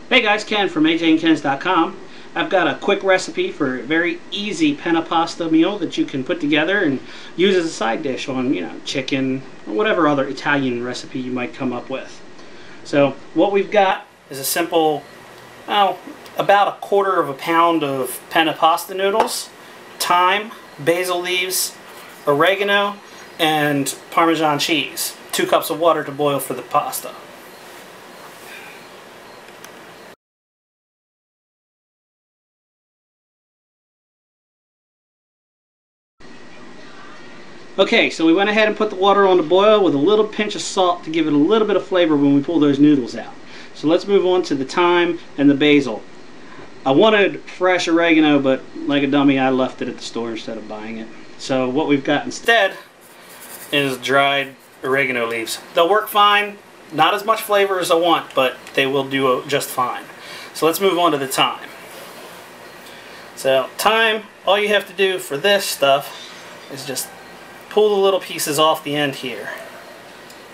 Hey guys, Ken from ajandkens.com. I've got a quick recipe for a very easy penne pasta meal that you can put together and use as a side dish on, chicken or whatever other Italian recipe you might come up with. So what we've got is a simple, about 1/4 pound of penne pasta noodles, thyme, basil leaves, oregano, and Parmesan cheese. 2 cups of water to boil for the pasta. Okay, so we went ahead and put the water on to boil with a little pinch of salt to give it a little bit of flavor when we pull those noodles out. So let's move on to the thyme and the basil. I wanted fresh oregano, but like a dummy I left it at the store instead of buying it. So what we've got instead is dried oregano leaves. They'll work fine, not as much flavor as I want, but they will do just fine. So let's move on to the thyme. So thyme, all you have to do for this stuff is just pull the little pieces off the end here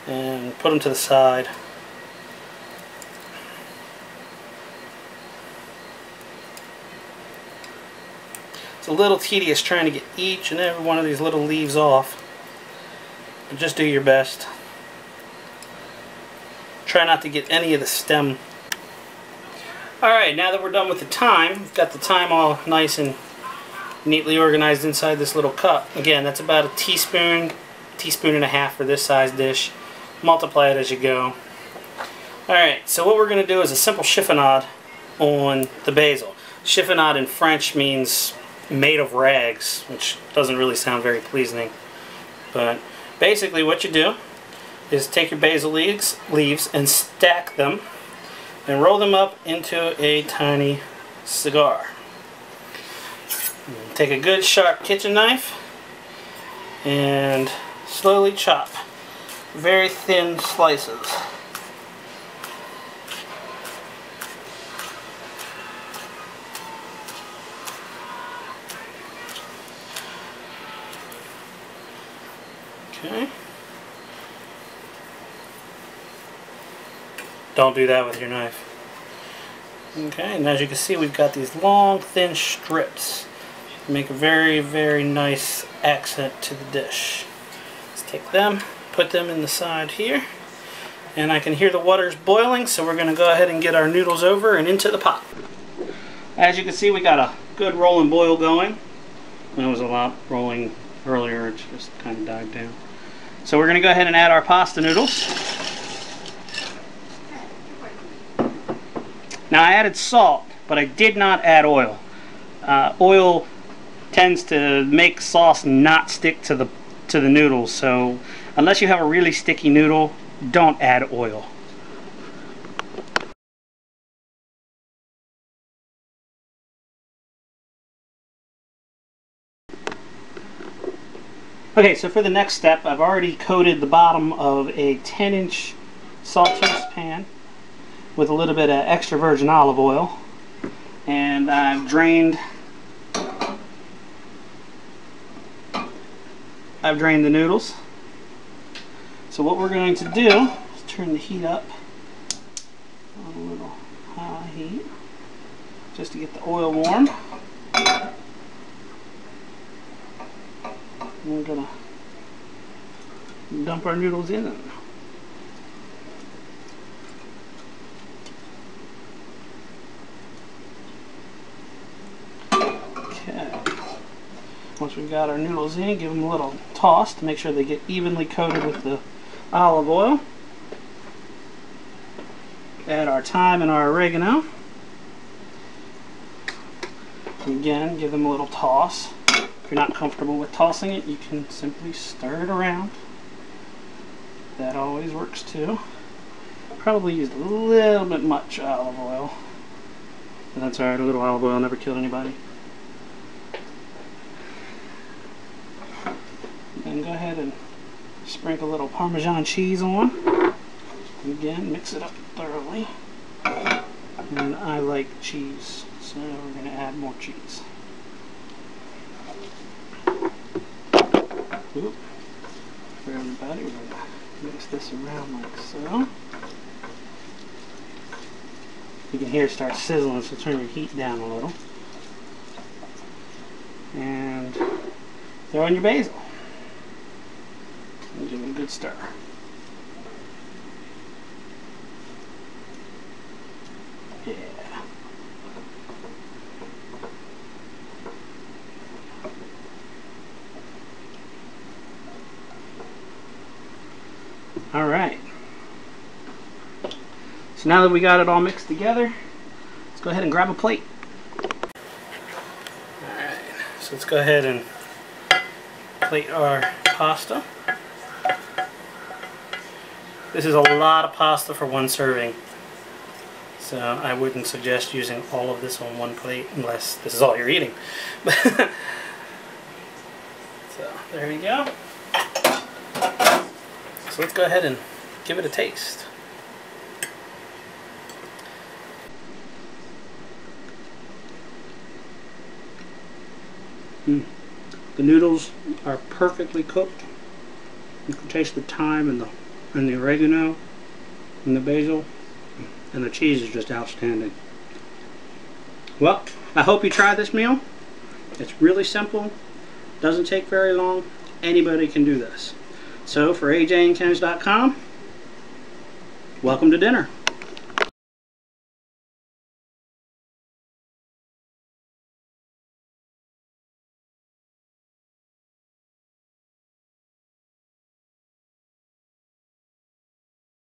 and put them to the side. It's a little tedious trying to get each and every one of these little leaves off, but just do your best. Try not to get any of the stem. Alright, now that we're done with the thyme, we've got the thyme all nice and neatly organized inside this little cup. Again, that's about a teaspoon and a half for this size dish. Multiply it as you go. Alright, so what we're going to do is a simple chiffonade on the basil. Chiffonade in French means made of rags, which doesn't really sound very pleasing. But basically what you do is take your basil leaves and stack them and roll them up into a tiny cigar. Take a good sharp kitchen knife and slowly chop very thin slices. Okay. Don't do that with your knife. Okay, and as you can see, we've got these long thin strips. Make a very, very nice accent to the dish. Let's take them, put them in the side here, and I can hear the water's boiling, so we're going to go ahead and get our noodles over and into the pot. As you can see, we got a good rolling boil going. There was a lot rolling earlier, it just kind of died down. So we're going to go ahead and add our pasta noodles. Now I added salt, but I did not add oil. Oil tends to make sauce not stick to the noodles, so unless you have a really sticky noodle, don't add oil. Okay, so for the next step, I've already coated the bottom of a 10-inch sauteuse pan with a little bit of extra virgin olive oil, and I've drained the noodles. So what we're going to do is turn the heat up on a little high heat just to get the oil warm. And we're going to dump our noodles in them. Okay. Once we've got our noodles in, give them a little toss to make sure they get evenly coated with the olive oil. Add our thyme and our oregano. Again, give them a little toss. If you're not comfortable with tossing it, you can simply stir it around. That always works too. Probably used a little bit much olive oil, but that's alright, a little olive oil never killed anybody. Then go ahead and sprinkle a little Parmesan cheese on. Again, mix it up thoroughly. And I like cheese, so we're going to add more cheese. Oop. For everybody, we're going to mix this around like so. You can hear it start sizzling, so turn your heat down a little. And throw in your basil. And give it a good stir. Yeah. All right. So now that we got it all mixed together, let's go ahead and grab a plate. Alright, so let's go ahead and plate our pasta. This is a lot of pasta for one serving, so I wouldn't suggest using all of this on one plate unless this is all you're eating. So there you go. So let's go ahead and give it a taste. The noodles are perfectly cooked. You can taste the thyme and the oregano and the basil, and the cheese is just outstanding. Well, I hope you try this meal. It's really simple, doesn't take very long. Anybody can do this. So for AJandKens.com, welcome to dinner.